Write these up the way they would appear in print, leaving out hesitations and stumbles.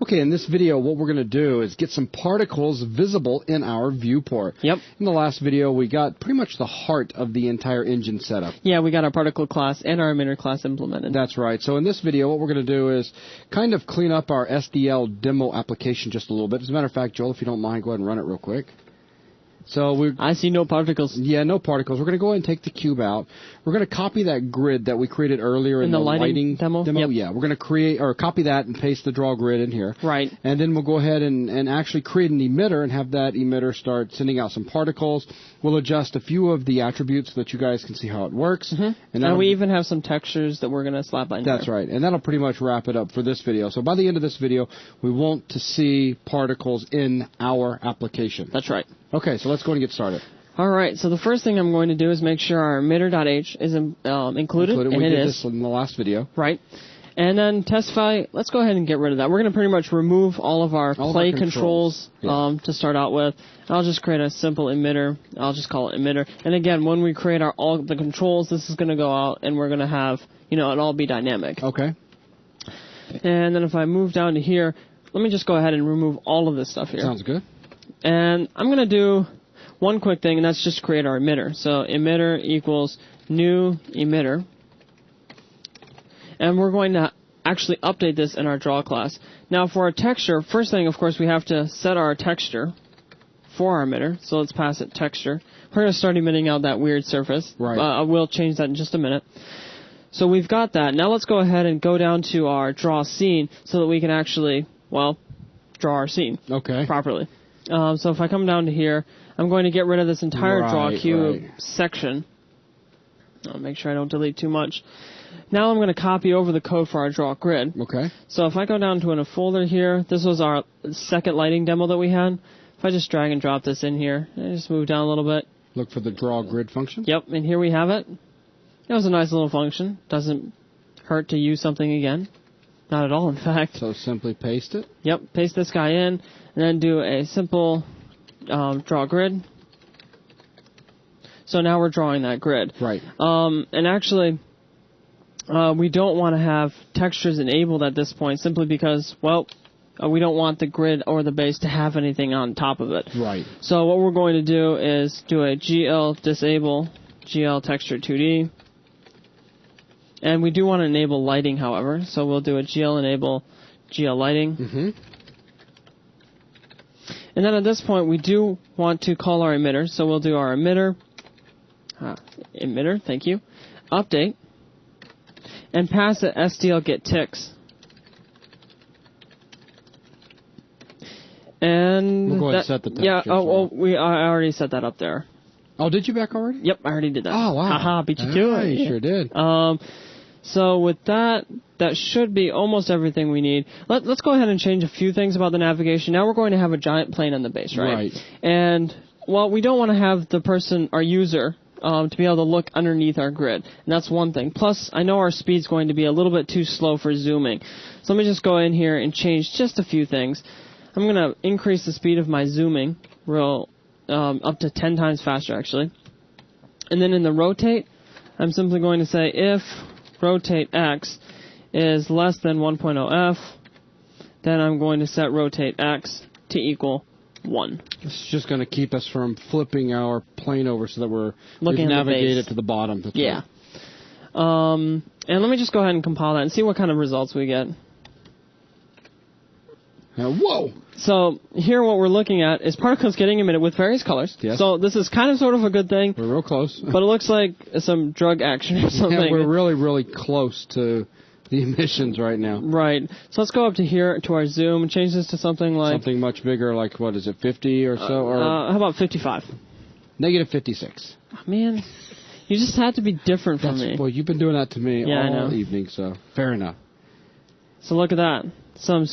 Okay, in this video, what we're going to do is get some particles visible in our viewport. Yep. In the last video, we got pretty much the heart of the entire engine setup. Yeah, we got our particle class and our emitter class implemented. That's right. So in this video, what we're going to do is kind of clean up our SDL demo application just a little bit. As a matter of fact, Joel, if you don't mind, go ahead and run it real quick. So I see no particles. Yeah, no particles. We're going to go ahead and take the cube out. We're going to copy that grid that we created earlier in the lighting demo. Yep. Yeah, we're going to copy that and paste the draw grid in here. Right. And then we'll go ahead and actually create an emitter and have that emitter start sending out some particles. We'll adjust a few of the attributes so that you guys can see how it works. Mm-hmm. And we even have some textures that we're going to slap on That's right. And that'll pretty much wrap it up for this video. So by the end of this video, we want to see particles in our application. That's right. Okay, so let's go and get started. All right, so the first thing I'm going to do is make sure our emitter.h is included, and we it did is. This in the last video. Right. And then testify, let's go ahead and get rid of that. We're going to pretty much remove all of our play controls to start out with. I'll just create a simple emitter. I'll just call it emitter. And again, when we create all the controls, this is going to go out, and we're going to have, it all be dynamic. Okay. And then if I move down to here, let me just go ahead and remove all of this stuff here. Sounds good. And I'm going to do one quick thing, and that's just create our emitter. So emitter equals new emitter. And we're going to actually update this in our draw class. Now for our texture, first thing, of course, we have to set our texture for our emitter. So let's pass it texture. We're going to start emitting out that weird surface. Right. I will change that in just a minute. So we've got that. Now let's go ahead and go down to our draw scene so that we can actually, draw our scene properly. So if I come down to here, I'm going to get rid of this entire draw cube section. I'll make sure I don't delete too much. Now I'm going to copy over the code for our draw grid. Okay. So if I go down to a folder here, this was our second lighting demo that we had. If I just drag and drop this in here, and just move down a little bit. Look for the draw grid function. Yep, and here we have it. It was a nice little function. Doesn't hurt to use something again. Not at all, in fact. So simply paste it? Yep, paste this guy in, and then do a simple draw grid. So now we're drawing that grid. Right. And actually, we don't want to have textures enabled at this point simply because, we don't want the grid or the base to have anything on top of it. Right. So what we're going to do is do a GL disable GL texture 2D. And we do want to enable lighting, however. So we'll do a GL enable GL lighting. Mm-hmm. And then at this point, we do want to call our emitter. So we'll do our emitter, thank you, update, and pass it SDL get ticks. And we'll go ahead and set the texture. I already set that up there. Oh, did you back already? Yep, I already did that. Oh, wow. Haha, beat you to it. You sure did. So with that should be almost everything we need. Let's go ahead and change a few things about the navigation. Now we're going to have a giant plane on the base, right? Right. And, we don't want to have our user, to be able to look underneath our grid. And that's one thing. Plus, I know our speed's going to be a little bit too slow for zooming. So let me just go in here and change just a few things. I'm going to increase the speed of my zooming up to 10 times faster, actually. And then in the rotate, I'm simply going to say if rotate x is less than 1.0f, then I'm going to set rotate x to equal 1. This is just going to keep us from flipping our plane over so that we've navigated to the bottom. Yeah. And let me just go ahead and compile that and see what kind of results we get. Whoa! So here what we're looking at is particles getting emitted with various colors. Yes. So this is kind of sort of a good thing. We're real close. But it looks like some drug action or something. Yeah, we're really, really close to the emissions right now. Right. So let's go up to here to our zoom and change this to something like... Something much bigger, like, what is it, 50 or so? How about 55? Negative 56. Oh, man, you just had to be different from me. Boy, you've been doing that to me all evening, so fair enough. So look at that. Some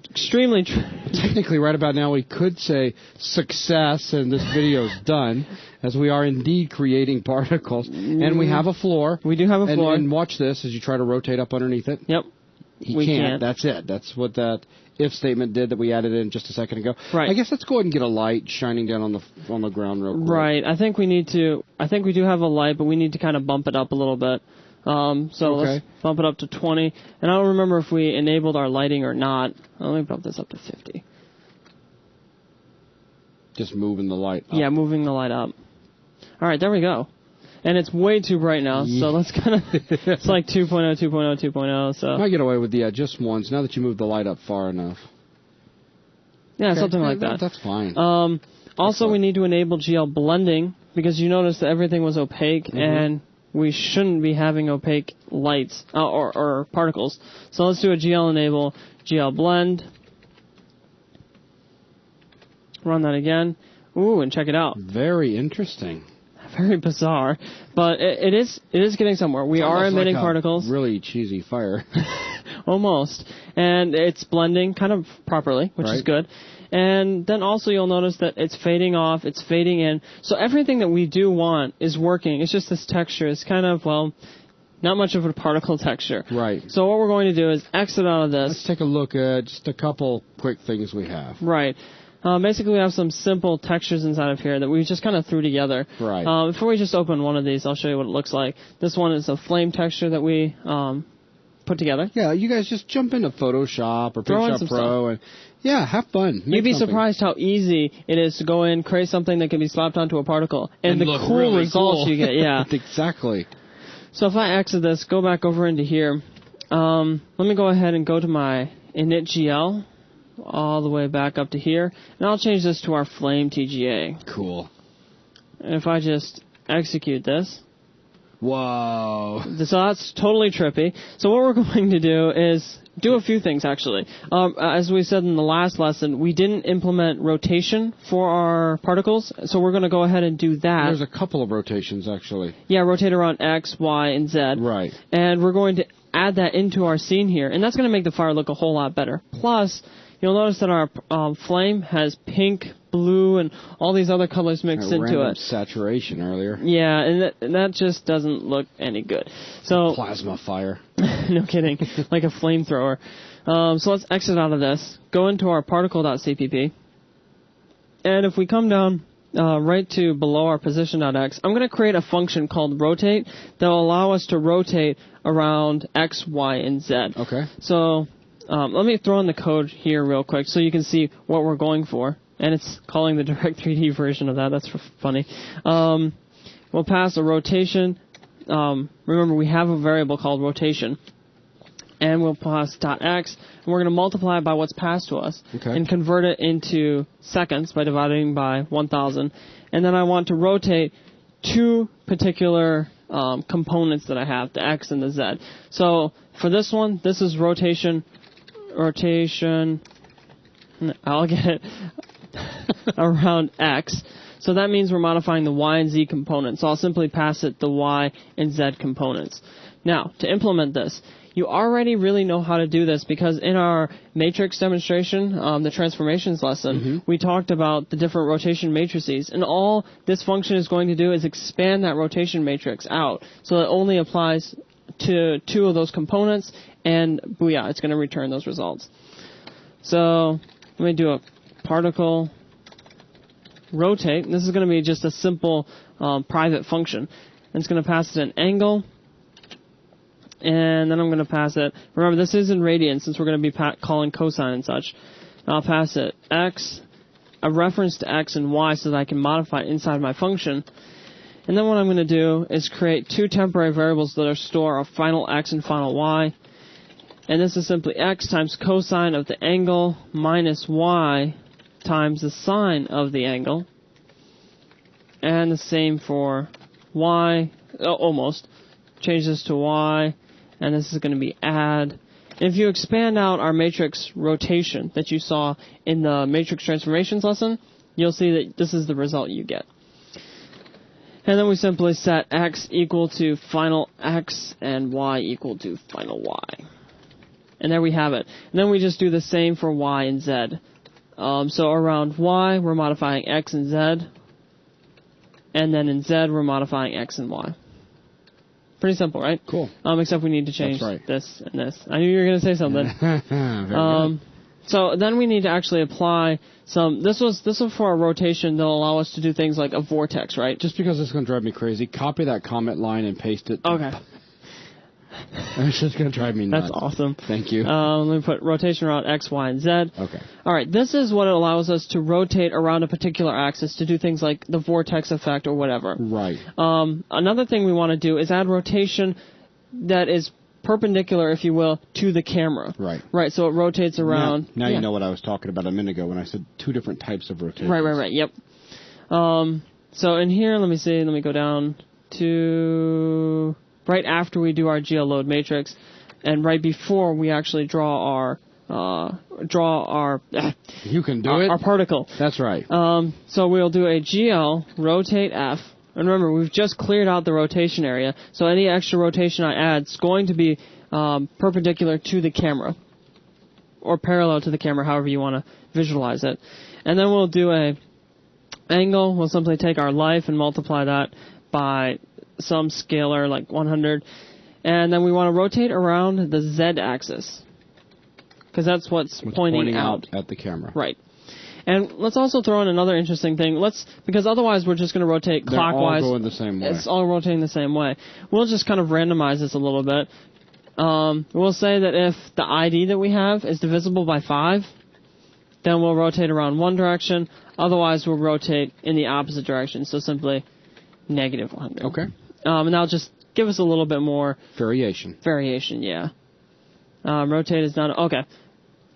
extremely... Technically, right about now, we could say success, and this video's done, as we are indeed creating particles. And we have a floor. We do have a floor. And watch this as you try to rotate up underneath it. Yep. We can't. That's it. That's what that if statement did that we added in just a second ago. Right. I guess let's go ahead and get a light shining down on the ground real quick. Right. I think we do have a light, but we need to kind of bump it up a little bit. So let's bump it up to 20. And I don't remember if we enabled our lighting or not. Let me bump this up to 50. Just moving the light up. Yeah, moving the light up. All right, there we go. And it's way too bright now, so let's kind of... It's like 2.0, 2.0, 2.0, so... You might get away with the just ones now that you move the light up far enough. Yeah, something like that. That's fine. Also, we need to enable GL blending, because you noticed that everything was opaque, and we shouldn't be having opaque lights, or particles. So let's do a GL enable, GL blend. Run that again. Ooh, and check it out. Very interesting. Very bizarre, but it is getting somewhere. We are emitting particles. Really cheesy fire. Almost. And it's blending kind of properly, which is good. And then also you'll notice that it's fading off, it's fading in. So everything that we do want is working. It's just this texture is kind of, well, not much of a particle texture. Right. So what we're going to do is exit out of this. Let's take a look at just a couple quick things we have. Right. Basically, we have some simple textures inside of here that we just kind of threw together. Right. Before we just open one of these, I'll show you what it looks like. This one is a flame texture that we put together. Yeah, you guys just jump into Photoshop or Photoshop Pro and have fun. You'd be surprised how easy it is to go in, create something that can be slapped onto a particle, and the cool really results you get. Yeah, exactly. So if I exit this, go back over into here. Let me go ahead and go to my initGL. All the way back up to here, and I'll change this to our flame TGA. Cool. And if I just execute this, whoa! So that's totally trippy. So what we're going to do is do a few things actually. As we said in the last lesson, we didn't implement rotation for our particles, so we're going to go ahead and do that. There's a couple of rotations actually. Yeah, rotate around X, Y, and Z. Right. And we're going to add that into our scene here, and that's going to make the fire look a whole lot better. Plus, you'll notice that our flame has pink, blue, and all these other colors mixed into it. Saturation earlier. Yeah, and that just doesn't look any good. So plasma fire. No kidding, like a flamethrower. So let's exit out of this. Go into our particle.cpp, and if we come down right to below our position.x, I'm going to create a function called rotate that will allow us to rotate around X, Y, and Z. Okay. So let me throw in the code here real quick so you can see what we're going for. And it's calling the Direct 3D version of that. That's funny. We'll pass a rotation. Remember, we have a variable called rotation. And we'll pass .x, and we're going to multiply it by what's passed to us. Okay. And convert it into seconds by dividing by 1,000. And then I want to rotate two particular components that I have, the x and the z. So for this one, this is rotation, I'll get it, around x. So that means we're modifying the y and z components. So I'll simply pass it the y and z components. Now, to implement this, you already really know how to do this because in our matrix demonstration, the transformations lesson, we talked about the different rotation matrices. And all this function is going to do is expand that rotation matrix out. So it only applies to two of those components, and booyah, it's going to return those results. So let me do a particle rotate. This is going to be just a simple private function. And it's going to pass it an angle. And then I'm going to pass it, remember this is in radians since we're going to be calling cosine and such. I'll pass it x, a reference to x and y so that I can modify it inside my function. And then what I'm going to do is create two temporary variables that are store our final x and final y. And this is simply x times cosine of the angle minus y times the sine of the angle. And the same for y, almost. Change this to y. And this is going to be add. And if you expand out our matrix rotation that you saw in the matrix transformations lesson, you'll see that this is the result you get. And then we simply set x equal to final x and y equal to final y. And there we have it. And then we just do the same for y and z. So around y, we're modifying x and z. And then in z, we're modifying x and y. Pretty simple, right? Cool. Except we need to change this and this. I knew you were going to say something. Very good. So then we need to actually apply some. This was for a rotation that'll allow us to do things like a vortex, right? Just because it's going to drive me crazy, copy that comment line and paste it. Okay. It's just going to drive me nuts. That's awesome. Thank you. Let me put rotation around X, Y, and Z. Okay. All right, this is what it allows us to rotate around a particular axis to do things like the vortex effect or whatever. Right. Another thing we want to do is add rotation that is perpendicular, if you will, to the camera. Right. Right, so it rotates around. Now you know what I was talking about a minute ago when I said 2 different types of rotation. Right, yep. So in here, let me go down to right after we do our GL load matrix, and right before we actually draw our You can do it. Our particle. That's right. So we'll do a GL rotate F. And remember, we've just cleared out the rotation area, so any extra rotation I add is going to be perpendicular to the camera, or parallel to the camera, however you want to visualize it. And then we'll do a angle. We'll simply take our life and multiply that by some scalar, like 100. And then we want to rotate around the Z-axis, because that's what's pointing out at the camera. Right. And let's also throw in another interesting thing. Because otherwise we're just going to rotate clockwise. They're all going the same way. It's all rotating the same way. We'll just kind of randomize this a little bit. We'll say that if the ID that we have is divisible by 5, then we'll rotate around one direction. Otherwise, we'll rotate in the opposite direction. So simply negative 100. Okay. And that'll just give us a little bit more variation. Yeah. Rotate is not okay.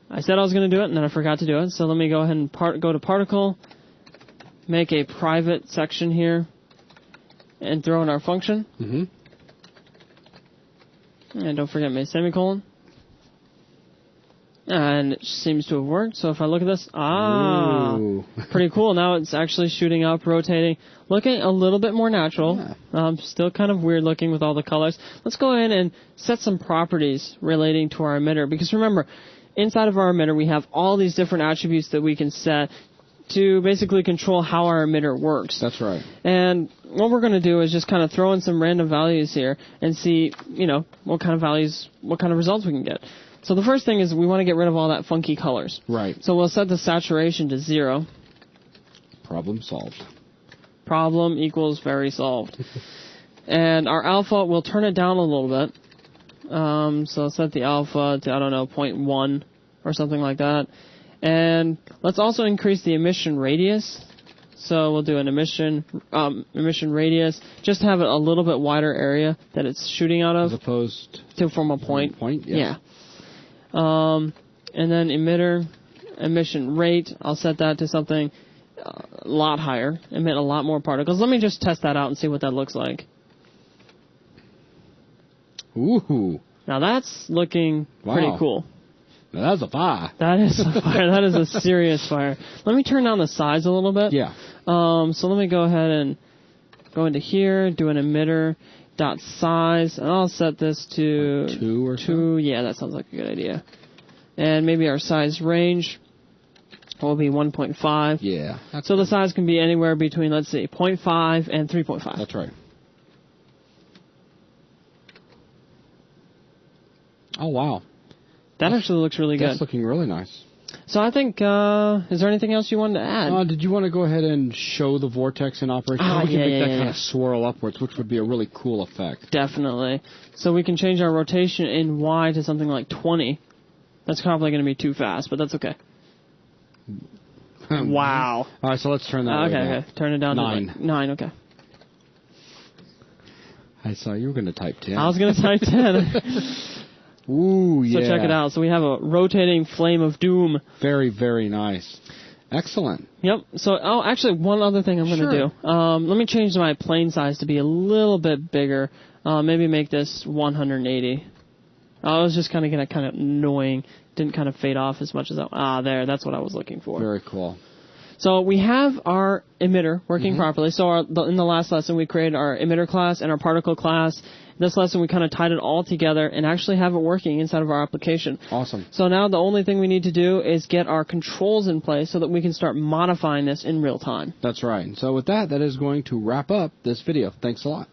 I said I was going to do it, and then I forgot to do it. So let me go ahead and go to particle, make a private section here, and throw in our function. Mm-hmm. And don't forget my semicolon. And it seems to have worked. So if I look at this, pretty cool. Now it's actually shooting up, rotating, looking a little bit more natural. Yeah. Still kind of weird looking with all the colors. Let's go in and set some properties relating to our emitter. Because remember, inside of our emitter, we have all these different attributes that we can set to basically control how our emitter works. That's right. And what we're going to do is just kind of throw in some random values here and see, what kind of results we can get. So the first thing is we want to get rid of all that funky colors. Right. So we'll set the saturation to 0. Problem solved. Problem equals very solved. And our alpha, we'll turn it down a little bit. So set the alpha to, 0.1 or something like that. And let's also increase the emission radius. So we'll do an emission radius, just to have it a little bit wider area that it's shooting out of. As opposed to form a point. Yes. Yeah. And then emitter, emission rate, I'll set that to something a lot higher, emit a lot more particles. Let me just test that out and see what that looks like. Ooh. Now that's looking pretty cool. Now that's a fire. That is a fire. That is a serious fire. Let me turn down the size a little bit. Yeah. So let me go ahead and go into here, do an emitter dot size, and I'll set this to 2 or 2. Yeah, that sounds like a good idea. And maybe our size range will be 1.5. Yeah. So the size can be anywhere between, let's see, 0.5 and 3.5. That's right. Oh, wow. That actually looks really good. That's looking really nice. So I think, is there anything else you wanted to add? Did you want to go ahead and show the vortex in operation? We can make that kind of swirl upwards, which would be a really cool effect. Definitely. So we can change our rotation in Y to something like 20. That's probably going to be too fast, but that's okay. Wow. All right, so let's turn that okay. Turn it down 9. to 9, okay. I saw you were going to type 10. I was going to type 10. Ooh, yeah. So check it out. So we have a rotating flame of doom. Very, very nice. Excellent. Yep. So, actually, one other thing I'm going to do. Let me change my plane size to be a little bit bigger. Maybe make this 180. I was just kind of getting kind of annoying. Didn't kind of fade off as much as there. That's what I was looking for. Very cool. So we have our emitter working properly. So in the last lesson, we created our emitter class and our particle class. This lesson, we kind of tied it all together and actually have it working inside of our application. Awesome. So now the only thing we need to do is get our controls in place so that we can start modifying this in real time. That's right. So with that is going to wrap up this video. Thanks a lot.